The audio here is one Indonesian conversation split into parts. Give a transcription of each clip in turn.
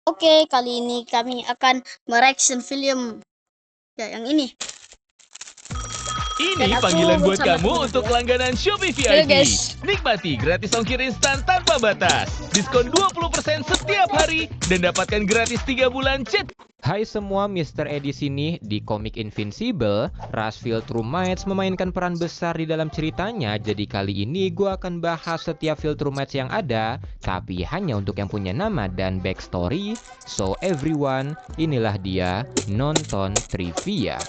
Oke, kali ini kami akan mereaction film ya yang ini. Dan Ini aku panggilan buat bersama kamu untuk temanku ya. langganan Shopee Halo VIP. guys. Nikmati gratis ongkir instan tanpa batas. Diskon 20% setiap hari dan dapatkan gratis 3 bulan chat. Hai semua, Mr. Ed di sini. Di komik Invincible, Rasfield Trumites memainkan peran besar di dalam ceritanya. Jadi kali ini gue akan bahas setiap Field Trumites yang ada, tapi hanya untuk yang punya nama dan backstory. So everyone, inilah dia nonton trivia.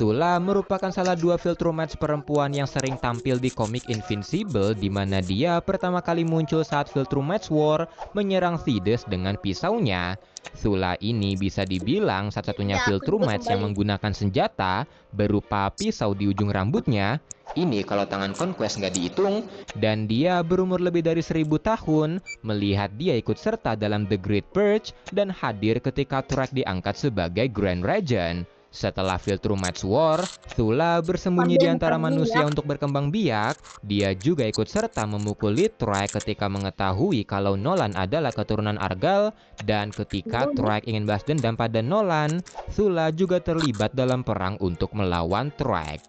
Thula merupakan salah dua Field Trumites perempuan yang sering tampil di komik Invincible, di mana dia pertama kali muncul saat Field Trumites War menyerang Thedes dengan pisaunya. Thula ini bisa dibilang satu-satunya Ya, Field aku juga Trumites yang kembali. menggunakan senjata berupa pisau di ujung rambutnya. Ini kalau tangan Conquest nggak dihitung, dan dia berumur lebih dari 1000 tahun, melihat dia ikut serta dalam The Great Purge dan hadir ketika Threk diangkat sebagai Grand Regent. Setelah Field Trumites War, Thula bersembunyi di Pandai antara muka ya. manusia untuk berkembang biak. Dia juga ikut serta memukuli Threk ketika mengetahui kalau Nolan adalah keturunan Argal, dan ketika Threk ingin balas dendam pada Nolan, Thula juga terlibat dalam perang untuk melawan Threk.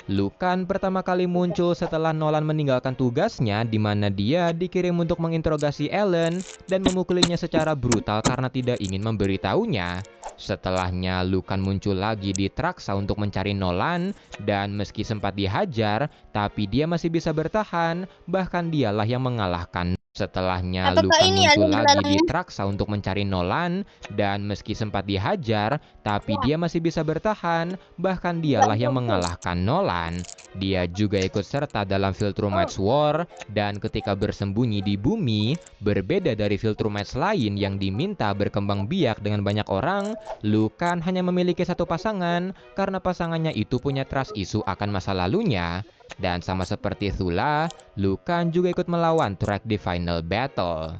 Lucan pertama kali muncul setelah Nolan meninggalkan tugasnya, di mana dia dikirim untuk menginterogasi Ellen dan memukulinya secara brutal karena tidak ingin memberitahunya. Setelahnya, Lucan muncul lagi di Traxa untuk mencari Nolan, dan meski sempat dihajar, tapi dia masih bisa bertahan, bahkan dialah yang mengalahkan. Setelahnya, Apakah Lucan ini ada muncul di lagi di dalamnya? Traxa untuk mencari Nolan, dan meski sempat dihajar, tapi dia masih bisa bertahan, bahkan dialah yang mengalahkan Nolan. Dia juga ikut serta dalam Field Trumites War, dan ketika bersembunyi di bumi, berbeda dari Field Trumites lain yang diminta berkembang biak dengan banyak orang, Lucan hanya memiliki satu pasangan karena pasangannya itu punya trust issue akan masa lalunya. Dan sama seperti Thula, Lucan juga ikut melawan Threk di final battle.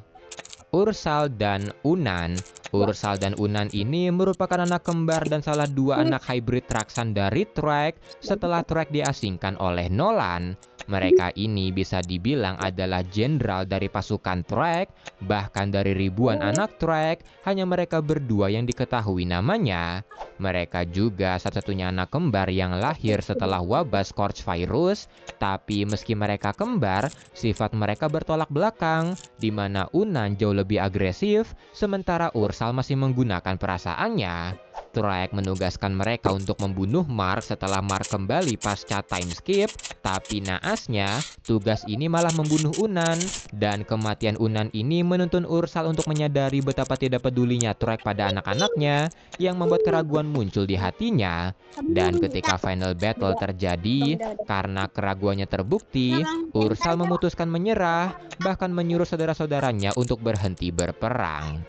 Ursal dan Unan. Ursal dan Unan ini merupakan anak kembar dan salah dua anak hybrid Traxan dari Threk setelah Threk diasingkan oleh Nolan. Mereka ini bisa dibilang adalah jenderal dari pasukan Threk, bahkan dari ribuan anak Threk, hanya mereka berdua yang diketahui namanya. Mereka juga satu-satunya anak kembar yang lahir setelah wabah Scorch Virus, tapi meski mereka kembar, sifat mereka bertolak belakang, di mana Unan jauh lebih agresif, sementara Ursal masih menggunakan perasaannya. Threk menugaskan mereka untuk membunuh Mark setelah Mark kembali pasca time skip, tapi naasnya, tugas ini malah membunuh Unan, dan kematian Unan ini menuntun Ursal untuk menyadari betapa tidak pedulinya Threk pada anak-anaknya, yang membuat keraguan muncul di hatinya. Dan ketika final battle terjadi, karena keraguannya terbukti, Ursal memutuskan menyerah, bahkan menyuruh saudara-saudaranya untuk berhenti berperang.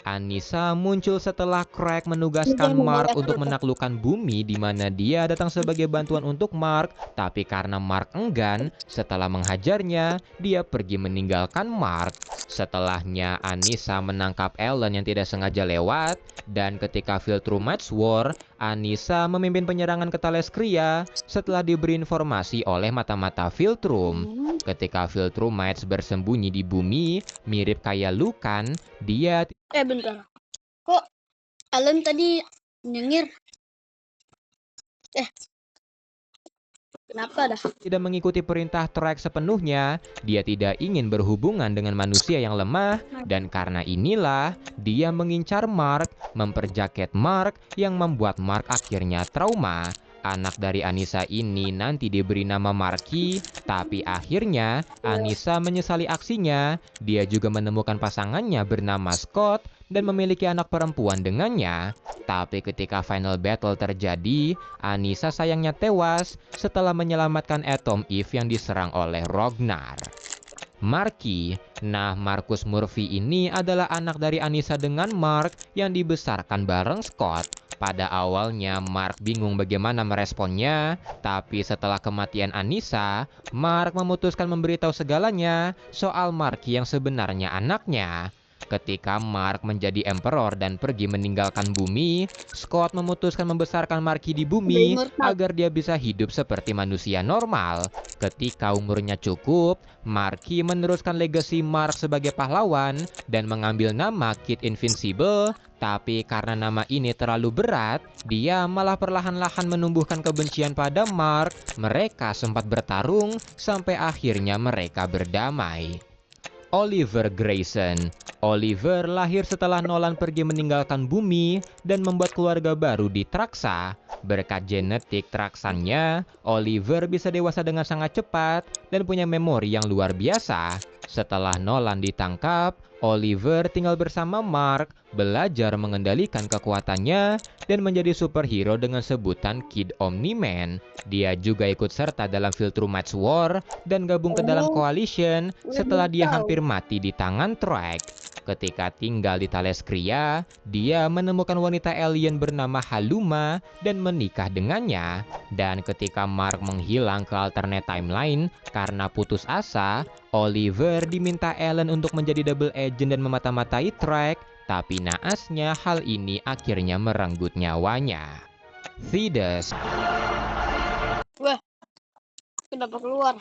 Anissa muncul setelah Craig menugaskan Mark untuk menaklukkan bumi, di mana dia datang sebagai bantuan untuk Mark, tapi karena Mark enggan, setelah menghajarnya, dia pergi meninggalkan Mark. Setelahnya, Anissa menangkap Ellen yang tidak sengaja lewat, dan ketika Field Trumites War, Anissa memimpin penyerangan ke Taleskria setelah diberi informasi oleh mata-mata Viltrum. Ketika Viltrumites bersembunyi di bumi, mirip kayak Lucan, dia Bentar. Kok Alan tadi nyengir? Kenapa dah? tidak mengikuti perintah Threk sepenuhnya. Dia tidak ingin berhubungan dengan manusia yang lemah, dan karena inilah dia mengincar Mark, memperjaket Mark yang membuat Mark akhirnya trauma. Anak dari Anissa ini nanti diberi nama Marky, tapi akhirnya Anissa menyesali aksinya. Dia juga menemukan pasangannya bernama Scott dan memiliki anak perempuan dengannya. Tapi ketika final battle terjadi, Anissa sayangnya tewas setelah menyelamatkan Atom Eve yang diserang oleh Rognar. Marky. Nah, Marcus Murphy ini adalah anak dari Anissa dengan Mark yang dibesarkan bareng Scott. Pada awalnya, Mark bingung bagaimana meresponnya, tapi setelah kematian Anissa, Mark memutuskan memberitahu segalanya soal Marky yang sebenarnya anaknya. Ketika Mark menjadi Emperor dan pergi meninggalkan bumi, Scott memutuskan membesarkan Marky di bumi agar dia bisa hidup seperti manusia normal. Ketika umurnya cukup, Marky meneruskan legasi Mark sebagai pahlawan dan mengambil nama Kid Invincible. Tapi karena nama ini terlalu berat, dia malah perlahan-lahan menumbuhkan kebencian pada Mark. Mereka sempat bertarung sampai akhirnya mereka berdamai. Oliver Grayson. Oliver lahir setelah Nolan pergi meninggalkan bumi dan membuat keluarga baru di Traxa. Berkat genetik Traxannya, Oliver bisa dewasa dengan sangat cepat dan punya memori yang luar biasa. Setelah Nolan ditangkap, Oliver tinggal bersama Mark, belajar mengendalikan kekuatannya, dan menjadi superhero dengan sebutan Kid Omni-Man. Dia juga ikut serta dalam Viltrumites War dan gabung ke dalam Coalition setelah dia hampir mati di tangan Trek. Ketika tinggal di Taleskria, dia menemukan wanita alien bernama Haluma dan menikah dengannya. Dan ketika Mark menghilang ke alternate timeline karena putus asa, Oliver diminta Ellen untuk menjadi double agent dan memata-matai Trek, tapi naasnya hal ini akhirnya merenggut nyawanya. Thedas. Wah, kenapa keluar?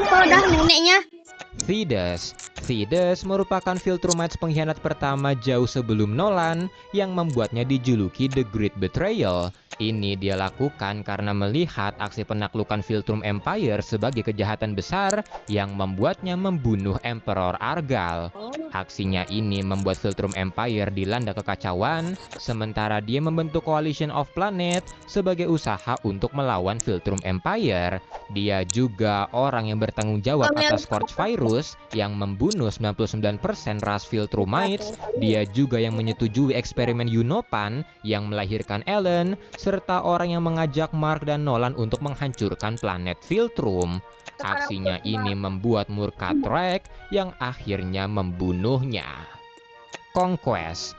Udah neneknya. Thedas merupakan Viltrumites pengkhianat pertama jauh sebelum Nolan yang membuatnya dijuluki The Great Betrayal. Ini dia lakukan karena melihat aksi penaklukan Viltrum Empire sebagai kejahatan besar yang membuatnya membunuh Emperor Argal. Aksinya ini membuat Viltrum Empire dilanda kekacauan, sementara dia membentuk Coalition of Planet sebagai usaha untuk melawan Viltrum Empire. Dia juga orang yang bertanggung jawab atas Scorch Virus yang membunuh 99% ras Viltrumites. Dia juga yang menyetujui eksperimen Unopan yang melahirkan Ellen, serta orang yang mengajak Mark dan Nolan untuk menghancurkan planet Viltrum. Aksinya ini membuat murka Trek yang akhirnya membunuhnya. Conquest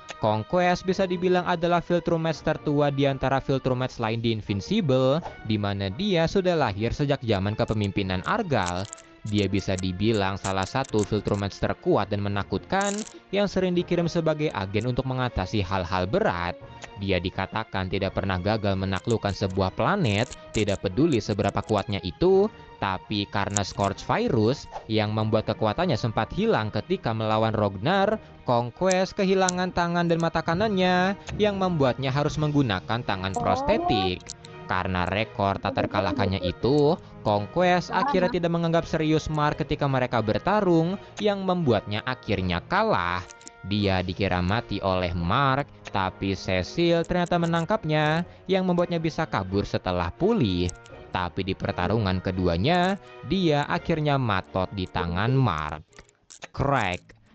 bisa dibilang adalah Viltrumites tertua di antara Viltrumites lain di Invincible, di mana dia sudah lahir sejak zaman kepemimpinan Argal. Dia bisa dibilang salah satu Viltrumites terkuat dan menakutkan yang sering dikirim sebagai agen untuk mengatasi hal-hal berat. Dia dikatakan tidak pernah gagal menaklukkan sebuah planet, tidak peduli seberapa kuatnya itu, tapi karena Scorch Virus yang membuat kekuatannya sempat hilang ketika melawan Rognar, Conquest kehilangan tangan dan mata kanannya yang membuatnya harus menggunakan tangan prostetik. Karena rekor tak terkalahkannya itu, Conquest akhirnya tidak menganggap serius Mark ketika mereka bertarung yang membuatnya akhirnya kalah. Dia dikira mati oleh Mark, tapi Cecil ternyata menangkapnya yang membuatnya bisa kabur setelah pulih. Tapi di pertarungan keduanya, dia akhirnya matot di tangan Mark.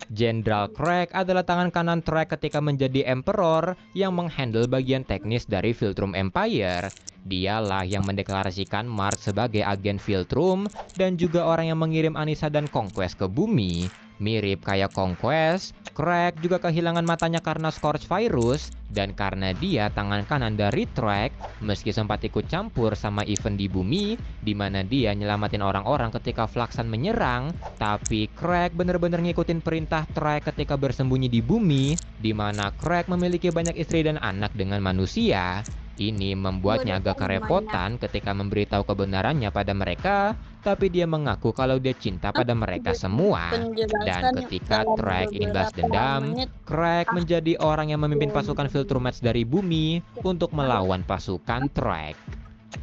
Jenderal Craig adalah tangan kanan Trek ketika menjadi Emperor yang menghandle bagian teknis dari Viltrum Empire. Dialah yang mendeklarasikan Mark sebagai agen Viltrum dan juga orang yang mengirim Anissa dan Conquest ke bumi. Mirip kayak Conquest, Craig juga kehilangan matanya karena Scorch Virus, dan karena dia tangan kanan dari Trek, meski sempat ikut campur sama event di bumi, di mana dia nyelamatin orang-orang ketika Flaxan menyerang, tapi Craig bener-bener ngikutin perintah Trek ketika bersembunyi di bumi, di mana Craig memiliki banyak istri dan anak dengan manusia. Ini membuatnya agak kerepotan ketika memberitahu kebenarannya pada mereka, tapi dia mengaku kalau dia cinta pada mereka semua. Dan ketika Trek ingin balas dendam, Craig menjadi orang yang memimpin pasukan Viltrumites dari bumi untuk melawan pasukan Trek.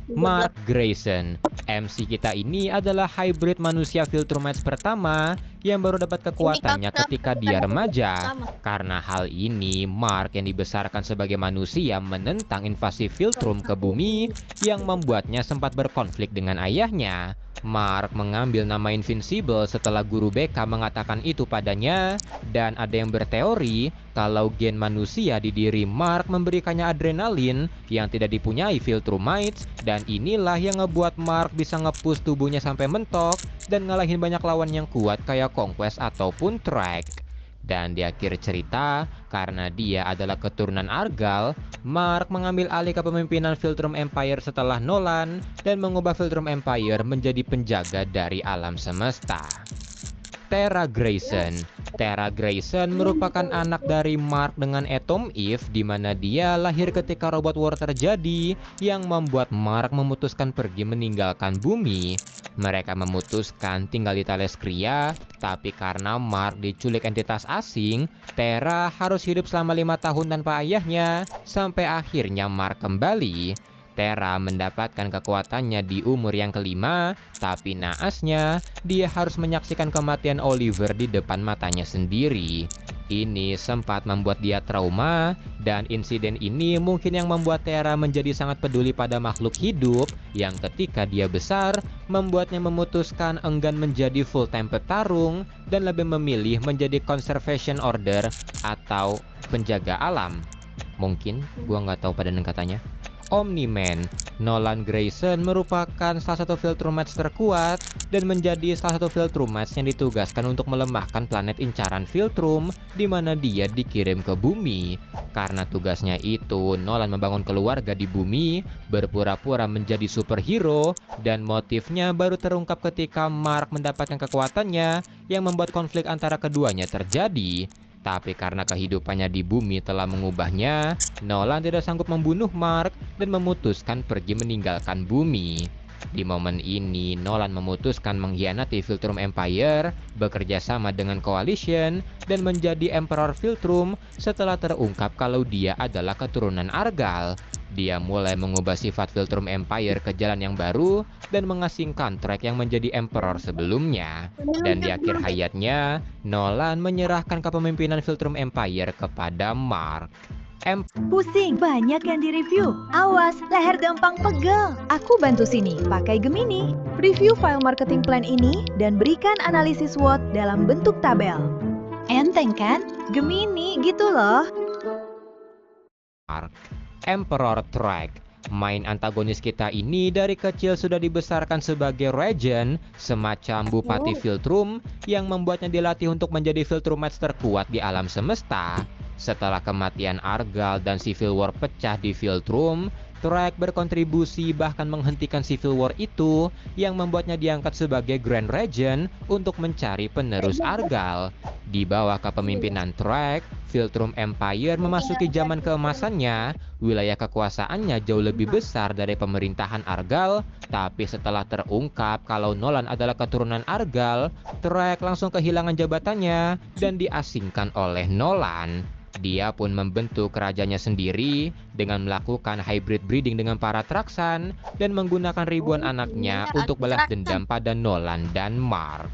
Mark Grayson, MC kita ini adalah hybrid manusia Viltrumites pertama yang baru dapat kekuatannya ketika dia remaja. Karena hal ini, Mark yang dibesarkan sebagai manusia menentang invasi Viltrum ke bumi yang membuatnya sempat berkonflik dengan ayahnya. Mark mengambil nama Invincible setelah guru BK mengatakan itu padanya, dan ada yang berteori kalau gen manusia di diri Mark memberikannya adrenalin yang tidak dipunyai Viltrumites, dan inilah yang ngebuat Mark bisa nge-push tubuhnya sampai mentok dan ngalahin banyak lawan yang kuat kayak Conquest ataupun Trek. Dan di akhir cerita, karena dia adalah keturunan Argal, Mark mengambil alih kepemimpinan Philtrum Empire setelah Nolan dan mengubah Philtrum Empire menjadi penjaga dari alam semesta. Tara Grayson. Tara Grayson merupakan anak dari Mark dengan Atom Eve, di mana dia lahir ketika robot war terjadi yang membuat Mark memutuskan pergi meninggalkan bumi. Mereka memutuskan tinggal di Thalescria, tapi karena Mark diculik entitas asing, Tara harus hidup selama 5 tahun tanpa ayahnya, sampai akhirnya Mark kembali. Tara mendapatkan kekuatannya di umur yang kelima, tapi naasnya dia harus menyaksikan kematian Oliver di depan matanya sendiri. Ini sempat membuat dia trauma, dan insiden ini mungkin yang membuat Tara menjadi sangat peduli pada makhluk hidup yang ketika dia besar, membuatnya memutuskan enggan menjadi full-time petarung dan lebih memilih menjadi conservation order atau penjaga alam. Mungkin, gua nggak tahu padanan katanya. Omni-Man. Nolan Grayson merupakan salah satu Viltrumites terkuat dan menjadi salah satu Viltrumites yang ditugaskan untuk melemahkan planet incaran Viltrum, di mana dia dikirim ke bumi. Karena tugasnya itu, Nolan membangun keluarga di bumi, berpura-pura menjadi superhero, dan motifnya baru terungkap ketika Mark mendapatkan kekuatannya yang membuat konflik antara keduanya terjadi. Tapi karena kehidupannya di bumi telah mengubahnya, Nolan tidak sanggup membunuh Mark dan memutuskan pergi meninggalkan bumi. Di momen ini, Nolan memutuskan mengkhianati Viltrum Empire, bekerja sama dengan Coalition, dan menjadi Emperor Viltrum setelah terungkap kalau dia adalah keturunan Argal. Dia mulai mengubah sifat Viltrum Empire ke jalan yang baru dan mengasingkan Trek yang menjadi Emperor sebelumnya. Dan di akhir hayatnya, Nolan menyerahkan kepemimpinan Viltrum Empire kepada Mark. Pusing, banyak yang direview. Awas, leher gampang pegel. Aku bantu sini, pakai Gemini. Review file marketing plan ini dan berikan analisis SWOT dalam bentuk tabel. Enteng kan? Gemini gitu loh. Emperor Trek. Main antagonis kita ini dari kecil sudah dibesarkan sebagai Regent, semacam Bupati Viltrum yang membuatnya dilatih untuk menjadi Viltrumites terkuat di alam semesta. Setelah kematian Argal dan Civil War pecah di Viltrum, Trek berkontribusi bahkan menghentikan Civil War itu yang membuatnya diangkat sebagai Grand Regent untuk mencari penerus Argal. Di bawah kepemimpinan Trek, Viltrum Empire memasuki zaman keemasannya. Wilayah kekuasaannya jauh lebih besar dari pemerintahan Argal, tapi setelah terungkap kalau Nolan adalah keturunan Argal, Trek langsung kehilangan jabatannya dan diasingkan oleh Nolan. Dia pun membentuk kerajaannya sendiri dengan melakukan hybrid breeding dengan para Traxan dan menggunakan ribuan anaknya untuk balas dendam pada Nolan dan Mark.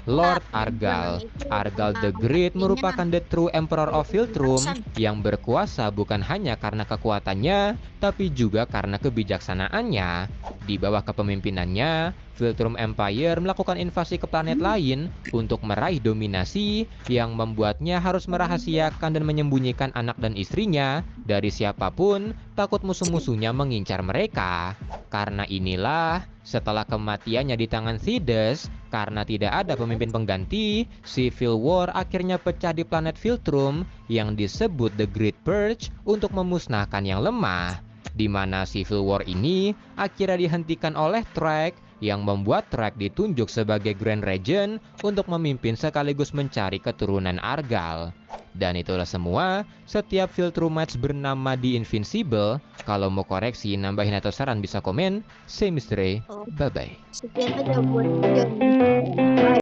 Lord Argal. Argal the Great merupakan the true Emperor of Viltrum yang berkuasa bukan hanya karena kekuatannya, tapi juga karena kebijaksanaannya. Di bawah kepemimpinannya, Viltrum Empire melakukan invasi ke planet lain untuk meraih dominasi yang membuatnya harus merahasiakan dan menyembunyikan anak dan istrinya dari siapapun, takut musuh-musuhnya mengincar mereka. Karena inilah, setelah kematiannya di tangan Thedas, karena tidak ada pemimpin pengganti, Civil War akhirnya pecah di planet Viltrum yang disebut The Great Purge untuk memusnahkan yang lemah. Di mana Civil War ini akhirnya dihentikan oleh Trek yang membuat Trek ditunjuk sebagai Grand Regent untuk memimpin sekaligus mencari keturunan Argal. Dan itulah semua, setiap Viltrumites bernama di Invincible. Kalau mau koreksi, nambahin atau saran bisa komen. Saya Misteri, bye-bye. Sekian aja buat video ini.